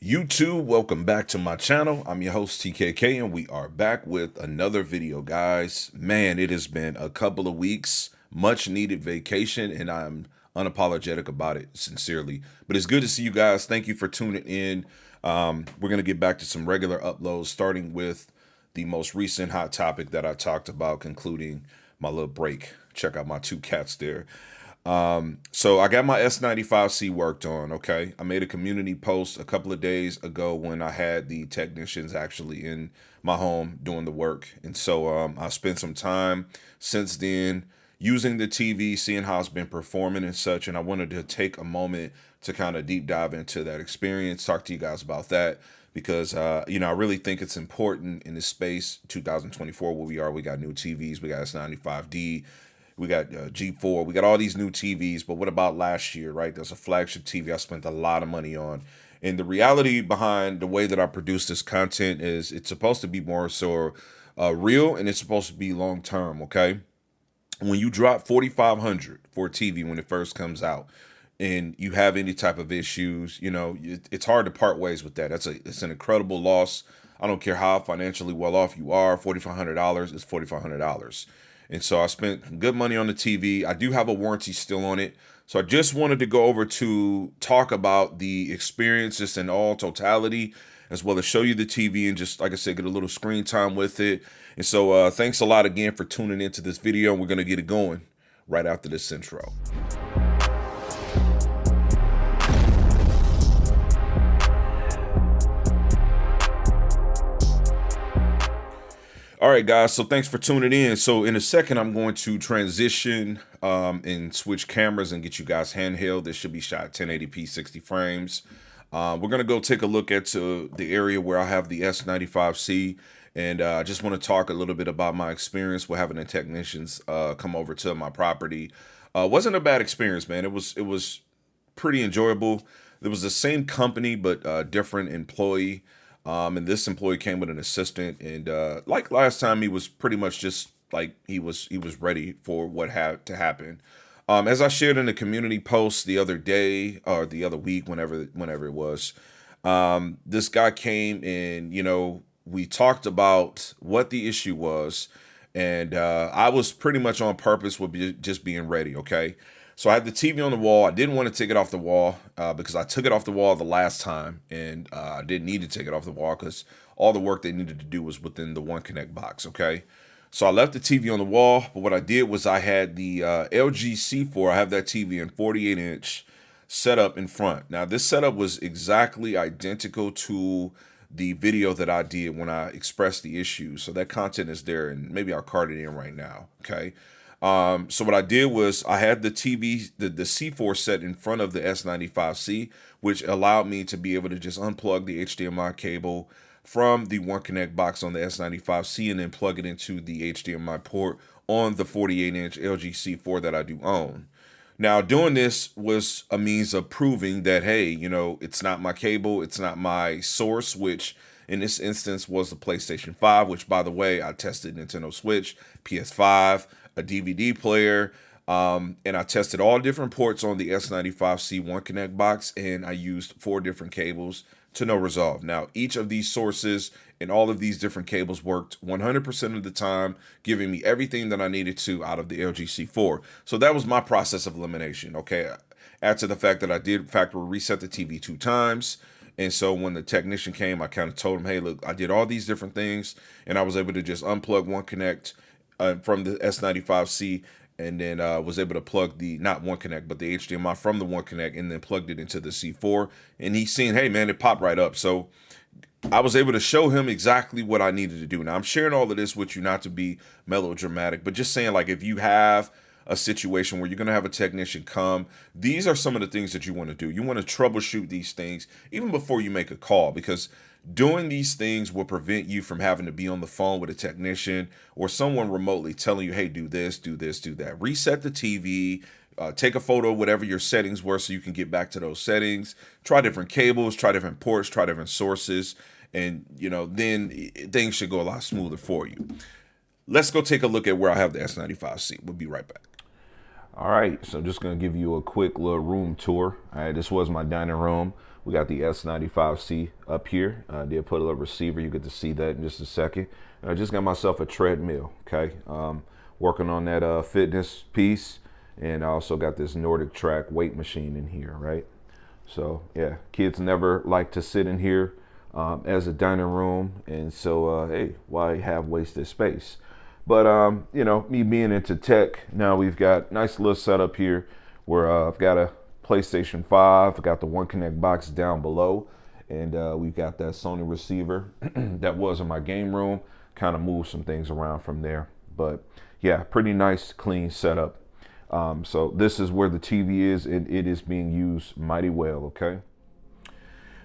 YouTube, welcome back to my channel. I'm your host TKK and we are back with another video, guys. Man, it has been a couple of weeks, much needed vacation, and I'm unapologetic about it, sincerely. But it's good to see you guys. Thank you for tuning in. We're going to get back to some regular uploads, starting with the most recent hot topic that I talked about, concluding my little break. Check out my two cats there. So I got my S95C worked on. Okay, I made a community post a couple of days ago when I had the technicians actually in my home doing the work, and so I spent some time since then using the TV, seeing how it's been performing and such. And I wanted to take a moment to kind of deep dive into that experience, talk to you guys about that, because I really think it's important in this space, 2024, where we are. We got new TVs, we got S95D. We got G4. We got all these new TVs. But what about last year, right? There's a flagship TV I spent a lot of money on. And the reality behind the way that I produce this content is it's supposed to be more so real, and it's supposed to be long term, okay? When you drop 4,500 for a TV when it first comes out, and you have any type of issues, it's hard to part ways with that. It's an incredible loss. I don't care how financially well off you are. $4,500 is $4,500. And so I spent good money on the TV. I do have a warranty still on it. So I just wanted to go over to talk about the experiences in all totality, as well as show you the TV and just, like I said, get a little screen time with it. And so thanks a lot again for tuning into this video. We're going to get it going right after this intro. All right, guys, so thanks for tuning in. So in a second, I'm going to transition and switch cameras and get you guys handheld. This should be shot 1080p, 60 frames. We're going to go take a look at the area where I have the S95C. And I just want to talk a little bit about my experience with having the technicians come over to my property. Wasn't a bad experience, man. It was pretty enjoyable. It was the same company, but different employee. And this employee came with an assistant, and like last time, he was pretty much just like he was ready for what had to happen. As I shared in the community post the other day or the other week, whenever it was, this guy came and we talked about what the issue was, and I was pretty much on purpose with just being ready. Okay. So I had the TV on the wall. I didn't want to take it off the wall because I took it off the wall the last time, and I didn't need to take it off the wall because all the work they needed to do was within the One Connect box, okay? So I left the TV on the wall, but what I did was I had the LG C4. I have that TV in 48-inch set up in front. Now, this setup was exactly identical to the video that I did when I expressed the issue. So that content is there, and maybe I'll card it in right now, okay? So what I did was I had the TV, the C4 set in front of the S95C, which allowed me to be able to just unplug the HDMI cable from the One Connect box on the S95C and then plug it into the HDMI port on the 48-inch LG C4 that I do own. Now, doing this was a means of proving that, hey, it's not my cable, it's not my source, which in this instance was the PlayStation 5, which, by the way, I tested Nintendo Switch, PS5, a DVD player, and I tested all different ports on the S95C One Connect box, and I used 4 different cables to no resolve. Now, each of these sources and all of these different cables worked 100% of the time, giving me everything that I needed to out of the LG C4. So that was my process of elimination, okay? Add to the fact that I did factory reset the TV 2 times. And so when the technician came, I kind of told him, hey, look, I did all these different things, and I was able to just unplug One Connect from the S95C, and then was able to plug not One Connect, but the HDMI from the One Connect, and then plugged it into the C4. And he's seen, hey, man, it popped right up. So I was able to show him exactly what I needed to do. Now, I'm sharing all of this with you not to be melodramatic, but just saying, like, if you have a situation where you're going to have a technician come, these are some of the things that you want to do. You want to troubleshoot these things even before you make a call, because doing these things will prevent you from having to be on the phone with a technician or someone remotely telling you, hey, do this, do this, do that. Reset the TV, take a photo of whatever your settings were so you can get back to those settings. Try different cables, try different ports, try different sources, and then things should go a lot smoother for you. Let's go take a look at where I have the S95C. We'll be right back. All right, so I'm just going to give you a quick little room tour. All right, this was my dining room. We got the S95C up here. I did put a little receiver. You get to see that in just a second. And I just got myself a treadmill, okay? Working on that fitness piece. And I also got this Nordic Track weight machine in here, right? So yeah, kids never like to sit in here as a dining room. And so, hey, why have wasted space? But, you know, me being into tech, now we've got nice little setup here where I've got a PlayStation 5, I've got the One Connect box down below, and we've got that Sony receiver that was in my game room, kind of moved some things around from there. But yeah, pretty nice, clean setup. So this is where the TV is, and it is being used mighty well, okay?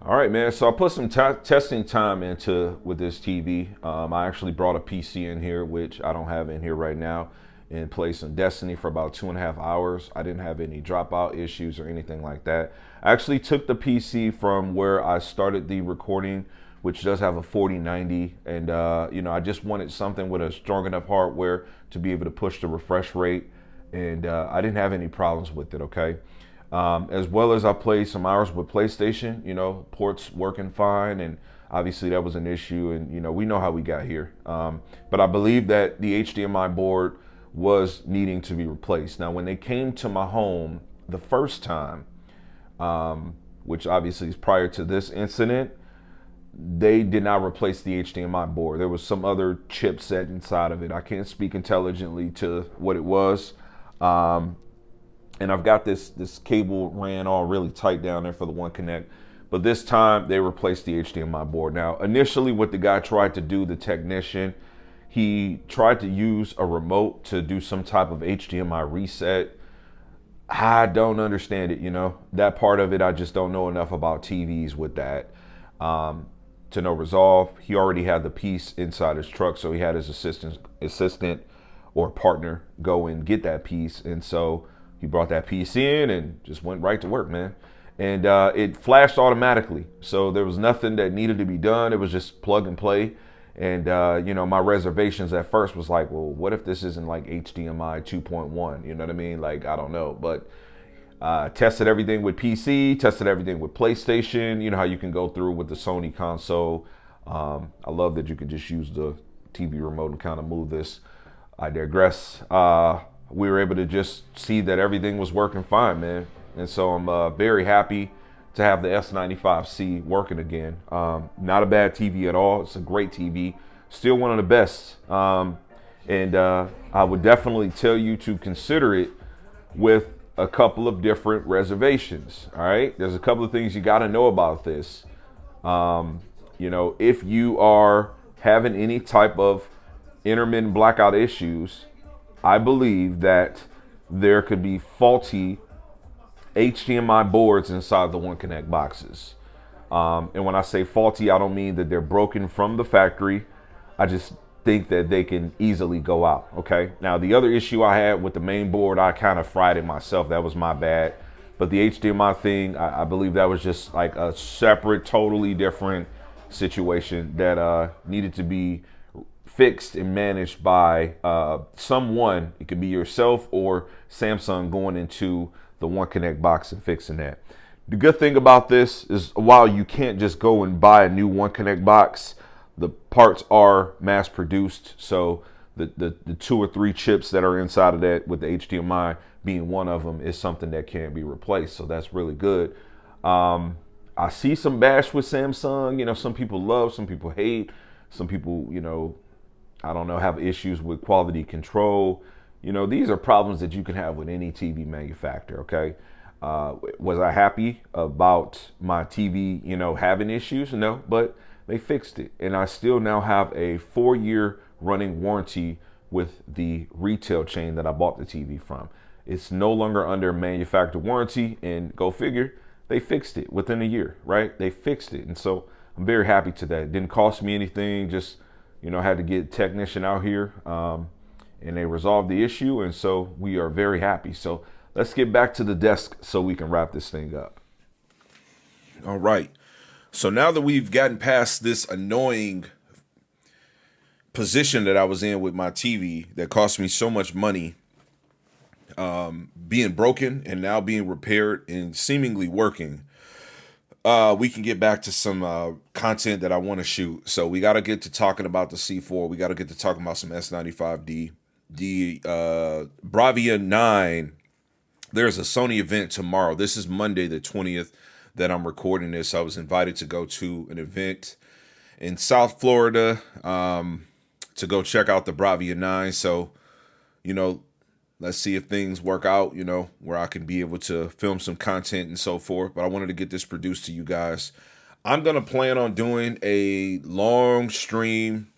All right, man. So I put some testing time into with this TV. I actually brought a PC in here, which I don't have in here right now, and played some Destiny for about 2.5 hours. I didn't have any dropout issues or anything like that. I actually took the PC from where I started the recording, which does have a 4090, and you know, I just wanted something with a strong enough hardware to be able to push the refresh rate, and I didn't have any problems with it, okay? As well as I played some hours with PlayStation, you know, ports working fine, and obviously that was an issue, and you know, we know how we got here. But I believe that the HDMI board was needing to be replaced. Now, when they came to my home the first time, which obviously is prior to this incident, they did not replace the HDMI board. There was some other chipset inside of it. I can't speak intelligently to what it was. And I've got this cable ran all really tight down there for the One Connect. But this time they replaced the HDMI board. Now, initially what the guy tried to do, the technician, he tried to use a remote to do some type of HDMI reset. I don't understand it, you know. That part of it, I just don't know enough about TVs with that. To no resolve. He already had the piece inside his truck, so he had his assistant or partner go and get that piece. And so he brought that piece in and just went right to work, man. And it flashed automatically. So there was nothing that needed to be done. It was just plug and play. And, you know, my reservations at first was like, well, what if this isn't like HDMI 2.1? You know what I mean? Like, I don't know. But tested everything with PC, tested everything with PlayStation. You know how you can go through with the Sony console. I love that you can just use the TV remote and kind of move this. I digress. We were able to just see that everything was working fine, man. And so I'm very happy to have the S95C working again. Not a bad TV at all. It's a great TV. Still one of the best. And I would definitely tell you to consider it with a couple of different reservations. All right. There's a couple of things you got to know about this. You know, if you are having any type of intermittent blackout issues, I believe that there could be faulty HDMI boards inside the One Connect boxes. And when I say faulty, I don't mean that they're broken from the factory. I just think that they can easily go out, okay? Now, the other issue I had with the main board, I kind of fried it myself. That was my bad. But the HDMI thing, I believe that was just like a separate, totally different situation that needed to be fixed and managed by someone. It could be yourself or Samsung going into the One Connect box and fixing that. The good thing about this is while you can't just go and buy a new One Connect box, the parts are mass produced. So the 2 or 3 chips that are inside of that, with the HDMI being one of them, is something that can't be replaced. So that's really good. I see some bash with Samsung. You know, some people love, some people hate, some people, you know, I don't know, have issues with quality control. You know, these are problems that you can have with any TV manufacturer, okay? Was I happy about my TV, you know, having issues? No, but they fixed it. And I still now have a 4-year running warranty with the retail chain that I bought the TV from. It's no longer under manufacturer warranty, and go figure, they fixed it within a year, right? They fixed it. And so I'm very happy to that. It didn't cost me anything, just, you know, I had to get a technician out here, and they resolved the issue. And so we are very happy. So let's get back to the desk so we can wrap this thing up. All right. So now that we've gotten past this annoying position that I was in with my TV that cost me so much money, being broken and now being repaired and seemingly working, we can get back to some content that I want to shoot. So we got to get to talking about the C4. We got to get to talking about some S95D. The Bravia 9. There's a Sony event tomorrow. This is Monday the 20th that I'm recording this. I was invited to go to an event in South Florida to go check out the Bravia 9. So, let's see if things work out, where I can be able to film some content and so forth. But I wanted to get this produced to you guys. I'm going to plan on doing a long stream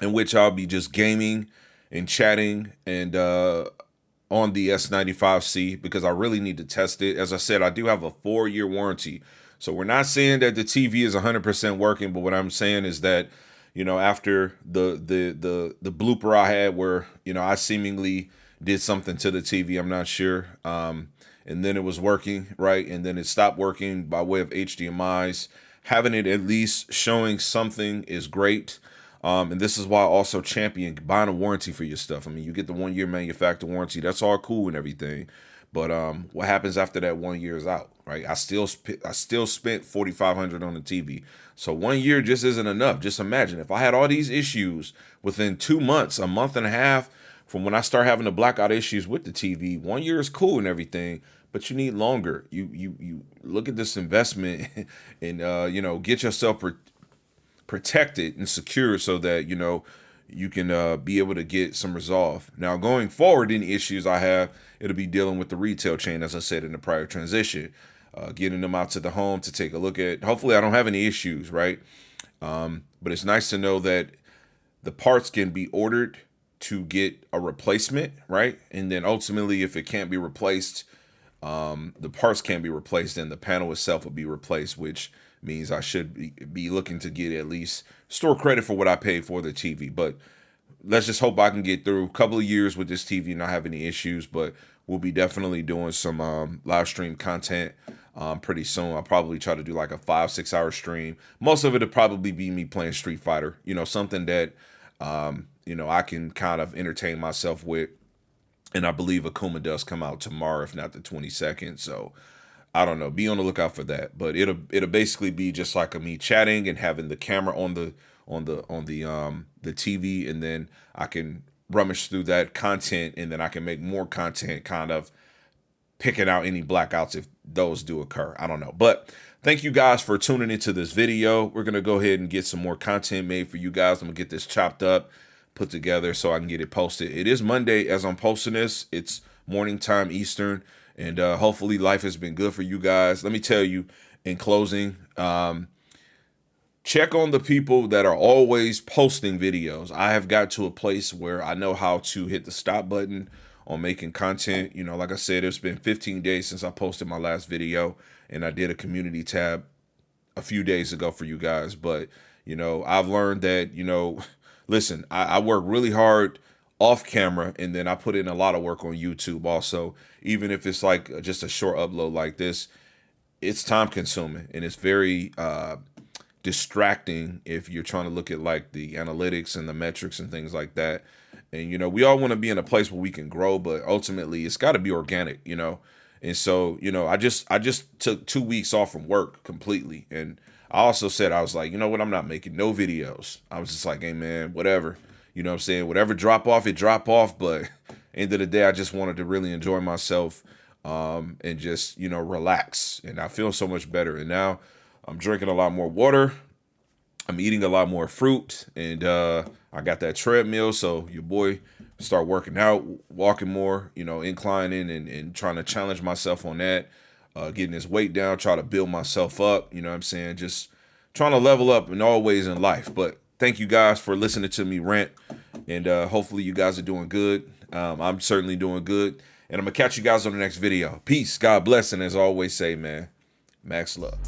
in which I'll be just gaming and chatting and on the S95C because I really need to test it. As I said, I do have a 4-year warranty. So we're not saying that the TV is 100% working, but what I'm saying is that, after the blooper I had where, I seemingly did something to the TV, I'm not sure. And then it was working, right? And then it stopped working by way of HDMIs. Having it at least showing something is great. And this is why I also champion buying a warranty for your stuff. I mean, you get the 1-year manufacturer warranty. That's all cool and everything. But what happens after that 1 year is out, right? I still spent $4,500 on the TV. So 1 year just isn't enough. Just imagine if I had all these issues within 2 months, a month and a half from when I start having the blackout issues with the TV. 1 year is cool and everything, but you need longer. You look at this investment and get yourself protected and secure so that you can be able to get some resolve. Now going forward, any issues I have, it'll be dealing with the retail chain, as I said in the prior transition, getting them out to the home to take a look at. Hopefully I don't have any issues, right? But it's nice to know that the parts can be ordered to get a replacement, right? And then ultimately, if it can't be replaced, the parts can't be replaced, and the panel itself will be replaced, which means I should be looking to get at least store credit for what I paid for the TV. But let's just hope I can get through a couple of years with this TV and not have any issues. But we'll be definitely doing some live stream content pretty soon. I'll probably try to do like a 5-6 hour stream. Most of it will probably be me playing Street Fighter, something that I can kind of entertain myself with. And I believe Akuma does come out tomorrow, if not the 22nd. So I don't know. Be on the lookout for that. But it'll basically be just like me chatting and having the camera on the TV, and then I can rummage through that content, and then I can make more content, kind of picking out any blackouts if those do occur. I don't know. But thank you guys for tuning into this video. We're gonna go ahead and get some more content made for you guys. I'm gonna get this chopped up, put together so I can get it posted. It is Monday as I'm posting this. It's morning time Eastern, and hopefully life has been good for you guys. Let me tell you in closing, check on the people that are always posting videos. I have got to a place where I know how to hit the stop button on making content. Like I said, it's been 15 days since I posted my last video, and I did a community tab a few days ago for you guys. But I've learned that listen, I work really hard off camera, and then I put in a lot of work on YouTube also. Even if it's like just a short upload like this, it's time consuming, and it's very distracting if you're trying to look at like the analytics and the metrics and things like that. And we all want to be in a place where we can grow, but ultimately it's got to be organic, And so I just took 2 weeks off from work completely, and I also said, I was like, what, I'm not making no videos. I was just like, hey man, whatever, what I'm saying, whatever drop off, it drop off. But end of the day, I just wanted to really enjoy myself and just relax, and I feel so much better. And now I'm drinking a lot more water, I'm eating a lot more fruit, and I got that treadmill, so your boy start working out, walking more, inclining and trying to challenge myself on that, getting this weight down, try to build myself up, what I'm saying, just trying to level up in all ways in life. But thank you guys for listening to me rant, and hopefully you guys are doing good. I'm certainly doing good, and I'm gonna catch you guys on the next video. Peace, God bless, and as I always say, man, max love.